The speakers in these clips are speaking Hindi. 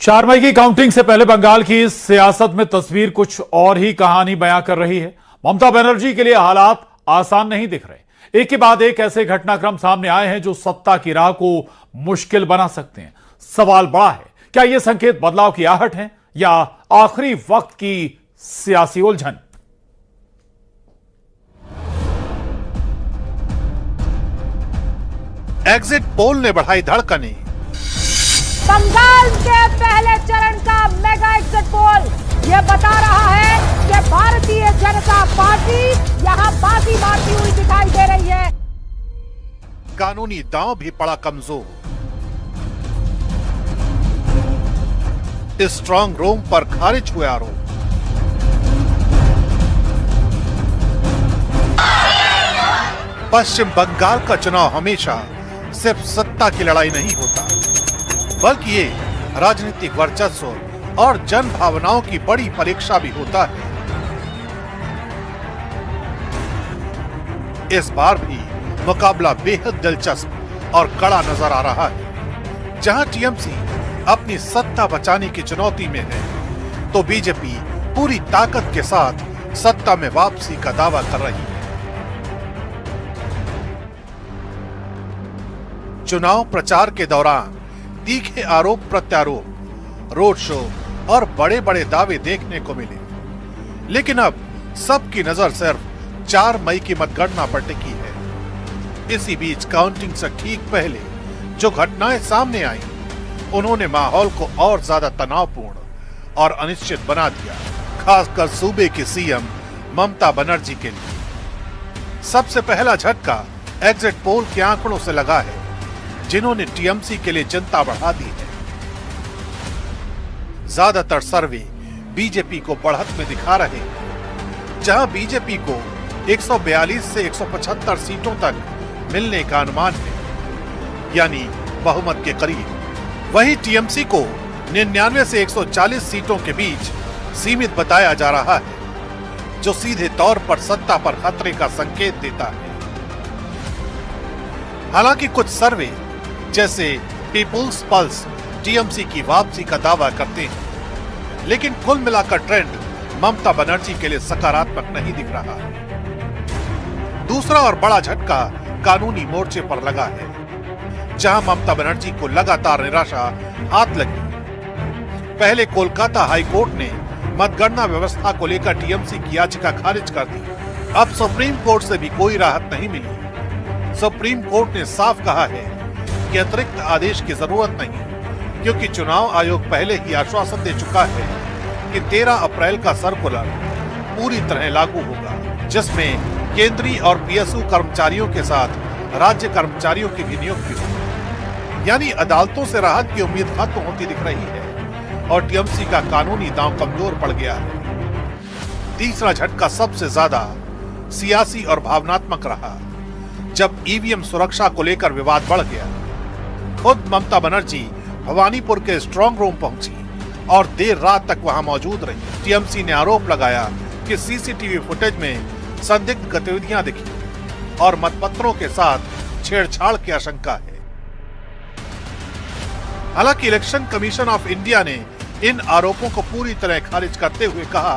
4 मई की काउंटिंग से पहले बंगाल की सियासत में तस्वीर कुछ और ही कहानी बयां कर रही है। ममता बनर्जी के लिए हालात आसान नहीं दिख रहे। एक के बाद एक ऐसे घटनाक्रम सामने आए हैं जो सत्ता की राह को मुश्किल बना सकते हैं। सवाल बड़ा है, क्या यह संकेत बदलाव की आहट है या आखिरी वक्त की सियासी उलझन? एग्जिट पोल ने बढ़ाई धड़कनें। बंगाल के पहले चरण का मेगा एग्जिट पोल यह बता रहा है कि भारतीय जनता पार्टी यहां बाजी मारती हुई दिखाई दे रही है। कानूनी दांव भी पड़ा कमजोर। स्ट्रांग रूम पर खारिज हुए आरोप। पश्चिम बंगाल का चुनाव हमेशा सिर्फ सत्ता की लड़ाई नहीं होता, बल्कि ये राजनीतिक वर्चस्व और जन भावनाओं की बड़ी परीक्षा भी होता है। इस बार भी मुकाबला बेहद दिलचस्प और कड़ा नजर आ रहा है। जहां टीएमसी अपनी सत्ता बचाने की चुनौती में है, तो बीजेपी पूरी ताकत के साथ सत्ता में वापसी का दावा कर रही है। चुनाव प्रचार के दौरान तीखे आरोप प्रत्यारोप, रोड शो और बड़े बड़े दावे देखने को मिले, लेकिन अब सबकी नजर सिर्फ 4 मई की मतगणना पर टिकी है। इसी बीच काउंटिंग से ठीक पहले जो घटनाएं सामने आई, उन्होंने माहौल को और ज्यादा तनावपूर्ण और अनिश्चित बना दिया, खासकर सूबे की सीएम ममता बनर्जी के लिए। सबसे पहला झटका एग्जिट पोल के आंकड़ों से लगा है, जिन्होंने टीएमसी के लिए चिंता बढ़ा दी है। ज्यादातर सर्वे बीजेपी को बढ़त में दिखा रहे हैं। जहां बीजेपी को 142 से 175 सीटों तक मिलने का अनुमान है, यानी बहुमत के करीब, वहीं टीएमसी को 99 से 140 सीटों के बीच सीमित बताया जा रहा है, जो सीधे तौर पर सत्ता पर खतरे का संकेत देता है। हालांकि कुछ सर्वे जैसे पीपुल्स पल्स टीएमसी की वापसी का दावा करते हैं, लेकिन कुल मिलाकर ट्रेंड ममता बनर्जी के लिए सकारात्मक नहीं दिख रहा। दूसरा और बड़ा झटका कानूनी मोर्चे पर लगा है, जहां ममता बनर्जी को लगातार निराशा हाथ लगी। पहले कोलकाता हाई कोर्ट ने मतगणना व्यवस्था को लेकर टीएमसी की याचिका खारिज कर दी। अब सुप्रीम कोर्ट से भी कोई राहत नहीं मिली। सुप्रीम कोर्ट ने साफ कहा है कि अतिरिक्त आदेश की जरूरत नहीं, क्योंकि चुनाव आयोग पहले ही आश्वासन दे चुका है कि 13 अप्रैल का सर्कुलर पूरी तरह लागू होगा, जिसमें केंद्रीय और पीएसयू कर्मचारियों के साथ राज्य कर्मचारियों की भी नियुक्ति होगी। यानी अदालतों से राहत की उम्मीद खत्म होती दिख रही है और टीएमसी का कानूनी दांव कमजोर पड़ गया है। तीसरा झटका सबसे ज्यादा सियासी और भावनात्मक रहा, जब ईवीएम सुरक्षा को लेकर विवाद बढ़ गया। खुद ममता बनर्जी भवानीपुर के स्ट्रांग रूम पहुंची और देर रात तक वहां मौजूद रही। टीएमसी ने आरोप लगाया कि सीसीटीवी फुटेज में संदिग्ध गतिविधियां दिखी और मतपत्रों के साथ छेड़छाड़ की आशंका है। हालांकि इलेक्शन कमीशन ऑफ इंडिया ने इन आरोपों को पूरी तरह खारिज करते हुए कहा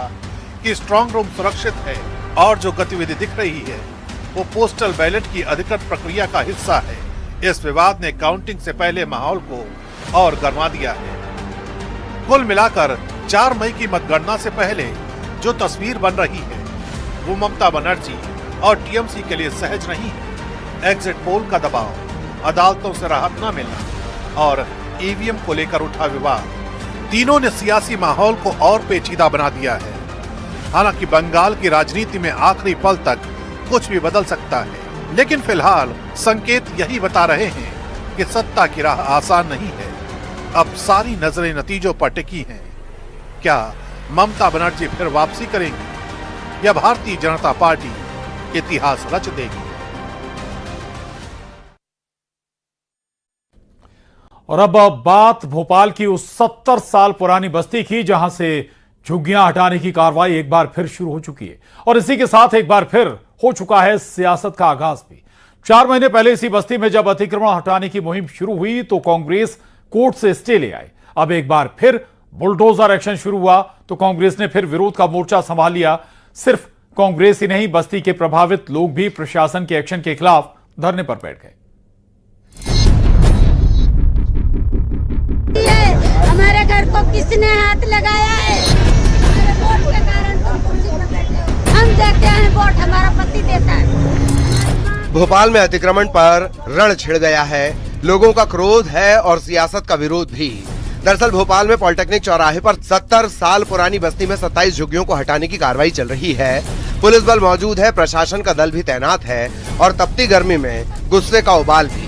कि स्ट्रांग रूम सुरक्षित है और जो गतिविधि दिख रही है वो पोस्टल बैलेट की अधिकृत प्रक्रिया का हिस्सा है। इस विवाद ने काउंटिंग से पहले माहौल को और गरमा दिया है। कुल मिलाकर 4 मई की मतगणना से पहले जो तस्वीर बन रही है, वो ममता बनर्जी और टीएमसी के लिए सहज नहीं है। एग्जिट पोल का दबाव, अदालतों से राहत न मिलना और ईवीएम को लेकर उठा विवाद, तीनों ने सियासी माहौल को और पेचीदा बना दिया है। हालांकि बंगाल की राजनीति में आखिरी पल तक कुछ भी बदल सकता है, लेकिन फिलहाल संकेत यही बता रहे हैं कि सत्ता की राह आसान नहीं है। अब सारी नजरें नतीजों पर टिकी हैं। क्या ममता बनर्जी फिर वापसी करेंगी या भारतीय जनता पार्टी इतिहास रच देगी? और अब बात भोपाल की उस 70 साल पुरानी बस्ती की, जहां से झुग्गियां हटाने की कार्रवाई एक बार फिर शुरू हो चुकी है और इसी के साथ एक बार फिर हो चुका है सियासत का आगाज भी। 4 महीने पहले इसी बस्ती में जब अतिक्रमण हटाने की मुहिम शुरू हुई तो कांग्रेस कोर्ट से स्टे ले आए। अब एक बार फिर बुलडोजर एक्शन शुरू हुआ तो कांग्रेस ने फिर विरोध का मोर्चा संभाल लिया। सिर्फ कांग्रेस ही नहीं, बस्ती के प्रभावित लोग भी प्रशासन के एक्शन के खिलाफ धरने पर बैठ गए। हमारे घर को किसने हाथ लगाया है? वोट के कारण तो कुर्सी पर बैठे। हम देते हैं वोट, हमारा पति देता है। भोपाल में अतिक्रमण पर रण छिड़ गया है। लोगों का क्रोध है और सियासत का विरोध भी। दरअसल भोपाल में पॉलिटेक्निक चौराहे पर 70 साल पुरानी बस्ती में 27 झुग्गियों को हटाने की कार्रवाई चल रही है। पुलिस बल मौजूद है, प्रशासन का दल भी तैनात है और तपती गर्मी में गुस्से का उबाल भी।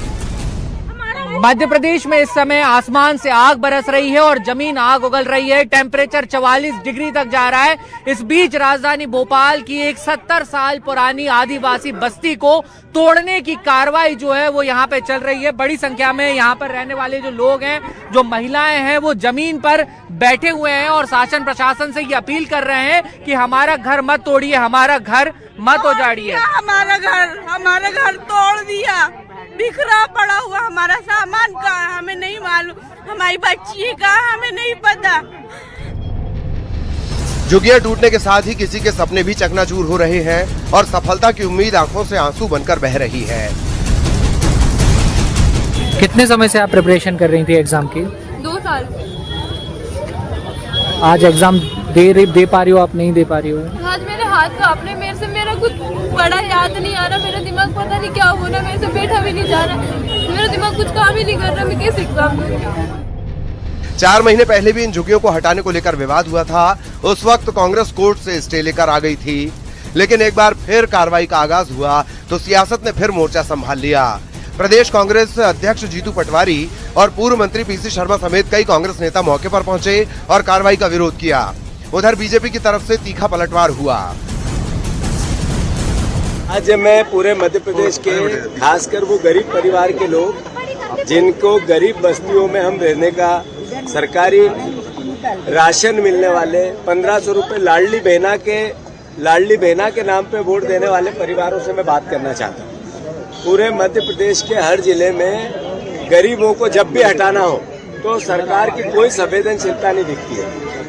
मध्य प्रदेश में इस समय आसमान से आग बरस रही है और जमीन आग उगल रही है। टेम्परेचर 44 डिग्री तक जा रहा है। इस बीच राजधानी भोपाल की एक 70 साल पुरानी आदिवासी बस्ती को तोड़ने की कार्रवाई जो है वो यहाँ पे चल रही है। बड़ी संख्या में यहाँ पर रहने वाले जो लोग हैं, जो महिलाएं हैं, वो जमीन पर बैठे हुए हैं और शासन प्रशासन से ये अपील कर रहे हैं कि हमारा घर मत तोड़िए, हमारा घर मत उजाड़िए। हमारा घर तोड़ दिया, बिखरा पड़ा हुआ हमारा सामान कहाँ है हमें नहीं मालूम, हमारी बच्ची कहाँ हमें नहीं पता। झुग्गियां टूटने के साथ ही किसी के सपने भी चकनाचूर हो रहे हैं और सफलता की उम्मीद आंखों से आंसू बनकर बह रही है। कितने समय से आप प्रिपरेशन कर रही थी एग्जाम की? 2 साल। आज एग्जाम दे पा रही हो आप? नहीं दे पा रही हो? आज मेरे हाथ कांपने, मेरे से मेरा कुछ बड़ा याद नहीं आ रहा, मेरा दिमाग पता नहीं क्या हो रहा, मेरे से बैठा भी नहीं जा रहा, मेरा दिमाग कुछ काम ही नहीं कर रहा, मैं कैसे एग्जाम दूं? 4 महीने पहले भी इन झुग्गियों को हटाने को लेकर विवाद हुआ था। उस वक्त कांग्रेस कोर्ट से स्टे लेकर आ गई थी, लेकिन एक बार फिर कार्रवाई का आगाज हुआ तो सियासत ने फिर मोर्चा संभाल लिया। प्रदेश कांग्रेस अध्यक्ष जीतू पटवारी और पूर्व मंत्री पीसी शर्मा समेत कई कांग्रेस नेता मौके पर पहुंचे और कार्रवाई का विरोध किया। उधर बीजेपी की तरफ से तीखा पलटवार हुआ। आज मैं पूरे मध्य प्रदेश के खासकर वो गरीब परिवार के लोग जिनको गरीब बस्तियों में हम रहने का सरकारी राशन मिलने वाले 1500 रुपए लाडली बहना के नाम पे वोट देने वाले परिवारों से मैं बात करना चाहता हूँ। पूरे मध्य प्रदेश के हर जिले में गरीबों को जब भी हटाना हो तो सरकार की कोई संवेदनशीलता नहीं दिखती है।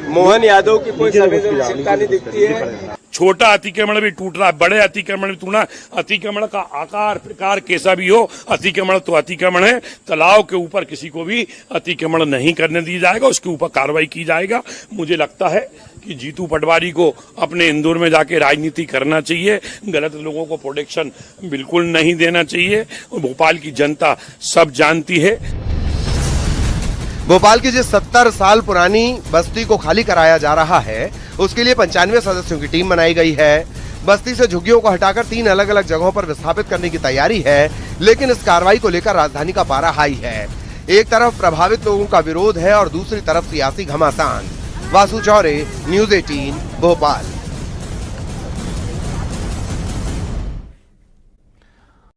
मोहन यादव की कोई संवेदनशीलता नहीं दिखती है। छोटा अतिक्रमण भी टूट रहा है, बड़े अतिक्रमण भी टूटना। अतिक्रमण का आकार प्रकार कैसा भी हो, अतिक्रमण तो अतिक्रमण है। तालाब के ऊपर किसी को भी अतिक्रमण नहीं करने दिया जाएगा, उसके ऊपर कार्रवाई की जाएगा। मुझे लगता है कि जीतू पटवारी को अपने इंदौर में जाके राजनीति करना चाहिए। गलत लोगों को प्रोटेक्शन बिल्कुल नहीं देना चाहिए। भोपाल की जनता सब जानती है। भोपाल की जिस 70 साल पुरानी बस्ती को खाली कराया जा रहा है, उसके लिए 95 सदस्यों की टीम बनाई गई है। बस्ती से झुग्गियों को हटाकर 3 अलग अलग जगहों पर विस्थापित करने की तैयारी है, लेकिन इस कार्रवाई को लेकर राजधानी का पारा हाई है। एक तरफ प्रभावित लोगों का विरोध है और दूसरी तरफ सियासी घमासान। वासु चौरे, न्यूज़ 18, भोपाल।